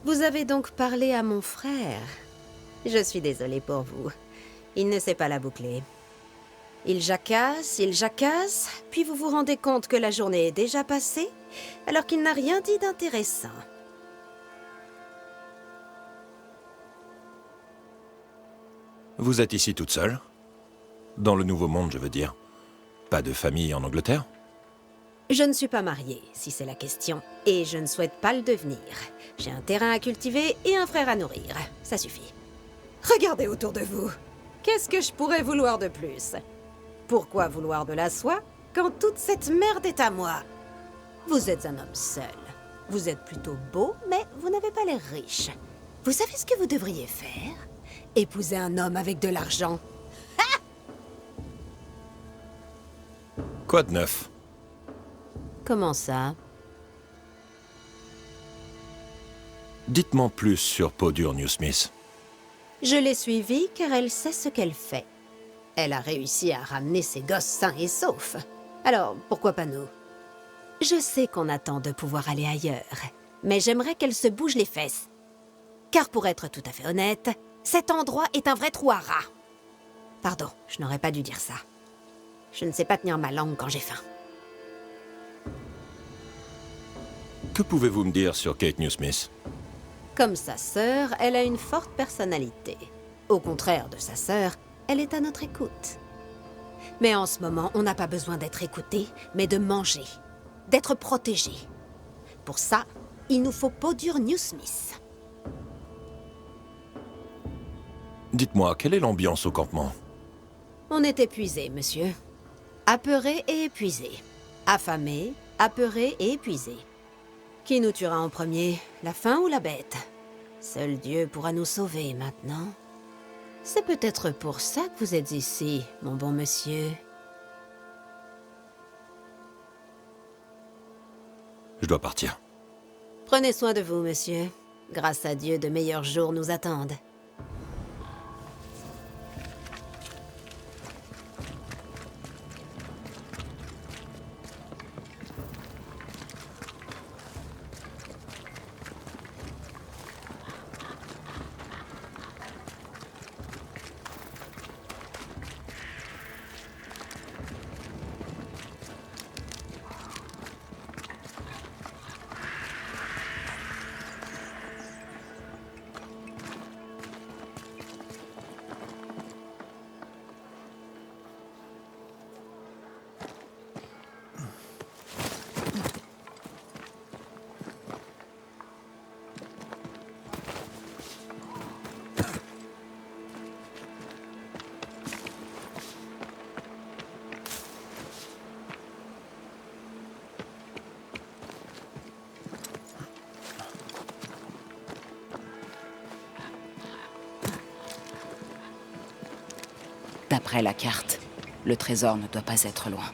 Vous avez donc parlé à mon frère. Je suis désolée pour vous. Il ne sait pas la boucler. Il jacasse, puis vous vous rendez compte que la journée est déjà passée, alors qu'il n'a rien dit d'intéressant. Vous êtes ici toute seule? Dans le Nouveau Monde, je veux dire. Pas de famille en Angleterre? Je ne suis pas mariée, si c'est la question, et je ne souhaite pas le devenir. J'ai un terrain à cultiver et un frère à nourrir. Ça suffit. Regardez autour de vous. Qu'est-ce que je pourrais vouloir de plus? Pourquoi vouloir de la soie quand toute cette merde est à moi? Vous êtes un homme seul. Vous êtes plutôt beau, mais vous n'avez pas l'air riche. Vous savez ce que vous devriez faire? Épouser un homme avec de l'argent. Ah! Quoi de neuf? Comment ça? Dites-moi plus sur Podur Newsmith. Je l'ai suivie car elle sait ce qu'elle fait. Elle a réussi à ramener ses gosses sains et saufs. Alors, pourquoi pas nous? Je sais qu'on attend de pouvoir aller ailleurs, mais j'aimerais qu'elle se bouge les fesses. Car pour être tout à fait honnête, cet endroit est un vrai trou à rats. Pardon, je n'aurais pas dû dire ça. Je ne sais pas tenir ma langue quand j'ai faim. Que pouvez-vous me dire sur Kate Newsmith? Comme sa sœur, elle a une forte personnalité. Au contraire de sa sœur, elle est à notre écoute. Mais en ce moment, on n'a pas besoin d'être écouté, mais de manger, d'être protégé. Pour ça, il nous faut Podur Newsmith. Dites-moi, quelle est l'ambiance au campement? On est épuisé, monsieur. Apeuré et épuisé. Affamé, apeuré et épuisé. Qui nous tuera en premier, la faim ou la bête? Seul Dieu pourra nous sauver maintenant. C'est peut-être pour ça que vous êtes ici, mon bon monsieur. Je dois partir. Prenez soin de vous, monsieur. Grâce à Dieu, de meilleurs jours nous attendent. D'après la carte, le trésor ne doit pas être loin.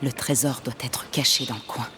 Le trésor doit être caché dans le coin.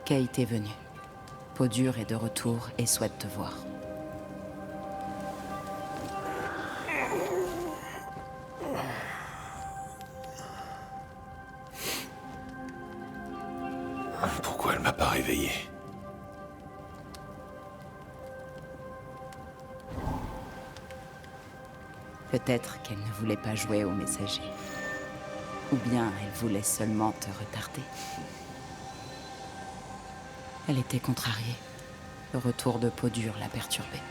Kate est venue. Peau-Dure est de retour et souhaite te voir. Pourquoi elle m'a pas réveillé? Peut-être qu'elle ne voulait pas jouer au messager. Ou bien elle voulait seulement te retarder. Elle était contrariée. Le retour de Peau-Dure l'a perturbée.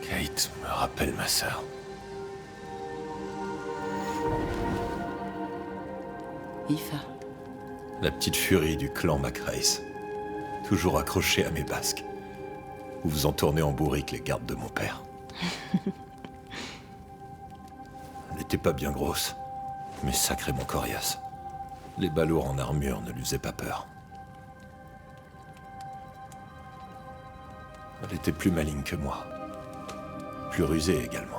Kate me rappelle ma sœur. Aoife. La petite furie du clan Macrae. Toujours accrochée à mes basques. Ou faisant tourner en bourrique les gardes de mon père. Elle n'était pas bien grosse, mais sacrément coriace. Les balourds en armure ne lui faisaient pas peur. Elle était plus maligne que moi. Plus rusée également.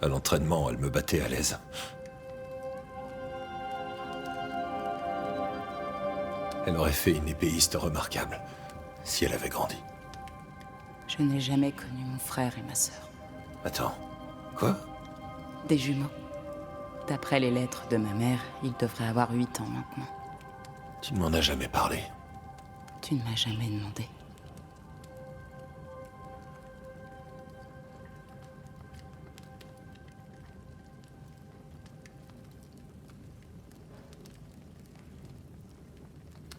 À l'entraînement, elle me battait à l'aise. Elle aurait fait une épéiste remarquable, si elle avait grandi. Je n'ai jamais connu mon frère et ma sœur. Attends, quoi? Des jumeaux. D'après les lettres de ma mère, ils devraient avoir 8 ans maintenant. Tu ne m'en as jamais parlé. Tu ne m'as jamais demandé.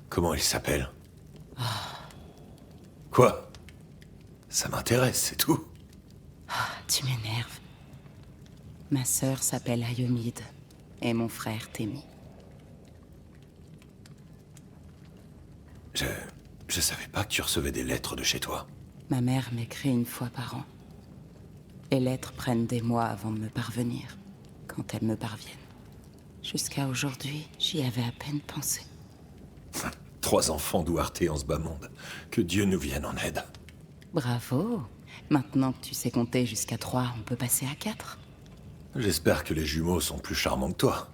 Comment il s'appelle? Quoi? Ça m'intéresse, c'est tout. Tu m'énerves. Ma sœur s'appelle Ayomide et mon frère Témi. Je savais pas que tu recevais des lettres de chez toi. Ma mère m'écrit une fois par an. Les lettres prennent des mois avant de me parvenir, quand elles me parviennent. Jusqu'à aujourd'hui, j'y avais à peine pensé. 3 enfants douartés en ce bas monde. Que Dieu nous vienne en aide. Bravo. Maintenant que tu sais compter jusqu'à 3, on peut passer à 4. J'espère que les jumeaux sont plus charmants que toi.